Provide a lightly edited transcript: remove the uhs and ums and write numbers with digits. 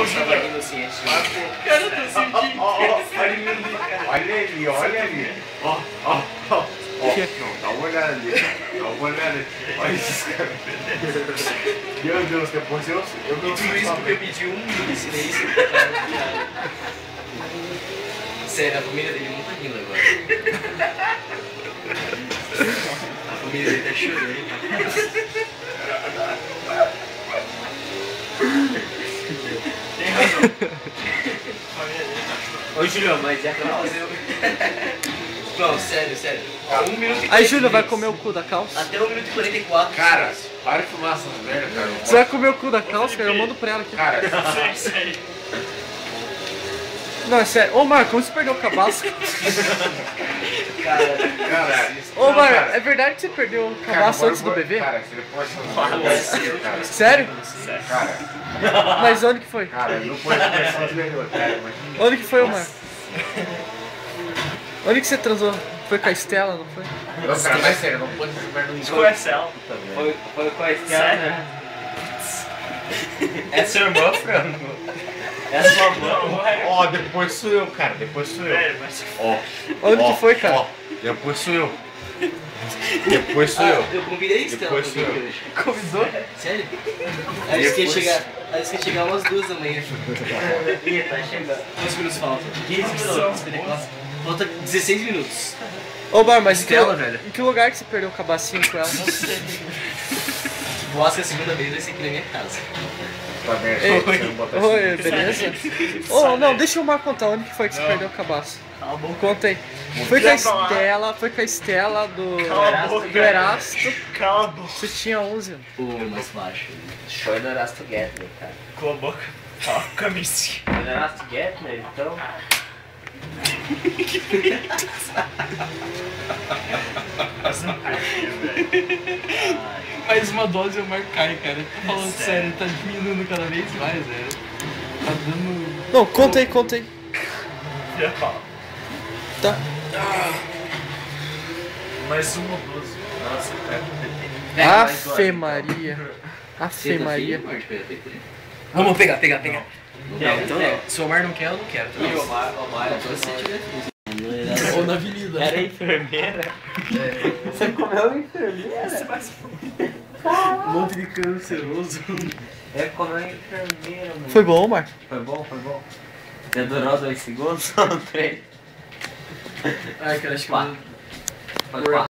Tava inocente. Cara, eu tô sentindo. Olha ali, olha ali. Ó. Não, dá uma olhada ali. Dá uma olhada ali. Olha esses caras. Meu Deus, depois eu E tudo isso porque eu pedi um minuto de silêncio. Sério, a família dele não tá rindo agora. A família dele tá chorando. Tem razão. Ô, Julião, mas é pra fazer. Não, sério. Ó, 1 minuto e 40 Aí, Júlio, vai minutos. comer o cu da calça? Até 1 minuto e 44. Cara, para de fumar essas merda, cara. Você vai comer o cu da calça, cara? Eu mando pra ela aqui. Cara, Sei. Não, é sério. Ô, Marco, como você perdeu o cabaço? cara. Ô, Marco, é verdade que você perdeu o cabaço antes do bebê? Cara, você pode falar. Sério? Cara, Mas onde que foi? cara, não pode começar de melhor, cara. Imagina. Onde que foi, Marco? Onde que você transou? Foi com a Estela, não foi? Não, cara, mas sério, não pode comer no Desconhece ela. Foi com a Estela, né? É sua irmã, frango? É sua irmã? Ó, depois sou eu, cara, depois sou eu. Velho, mas... Onde que foi, cara? Ó, depois sou eu. Depois sou eu. Eu convidei a Estela Depois pra vir sou eu. hoje. Convidou? Sério? Aí disse que ia Depois. chegar. Aí disse que ia chegar umas 2 da manhã. Ih, tá chegando. Quantos minutos faltam? 15 minutos. Falta 16 minutos. Ô, Bar, mas Estela, velho. em que lugar que você perdeu o cabacinho com ela? Vou acho que a segunda vez vai ser aqui na minha casa. Tá merda, Ei, você não bota oi, assim. beleza? Ô, não, deixa o Marco contar onde que foi que você perdeu o cabaço. Cala a boca. Conta aí. Foi com a Estela do Cala a boca. Erasto. Cala a boca. Você tinha 11 anos. O mais baixo. Foi no Erasto Gettner, cara. Cala a boca. Fala com a Missy. Foi no Erasto Gettner, então. Mas não perdi, velho. Mais uma dose e o Marco cai, cara. Falando sério, tá diminuindo cada vez mais, velho. Tá dando. Não, conta aí. Já fala. Tá. Mais uma ou duas. Nossa, cara. Afe Maria. Afe Maria. Vamos pegar. Não, Então não. Se o Omar não quer, eu não quero. E o Omar, se você tiver feliz. Ou na avenida. Era enfermeira. Você comeu enfermeira? Um monte de canceroso. É comer enfermeira, mano. Foi bom, Marco? Foi bom. Você durou 2 segundos ou 3? Ai, cara, acho que Quatro. Foi 4.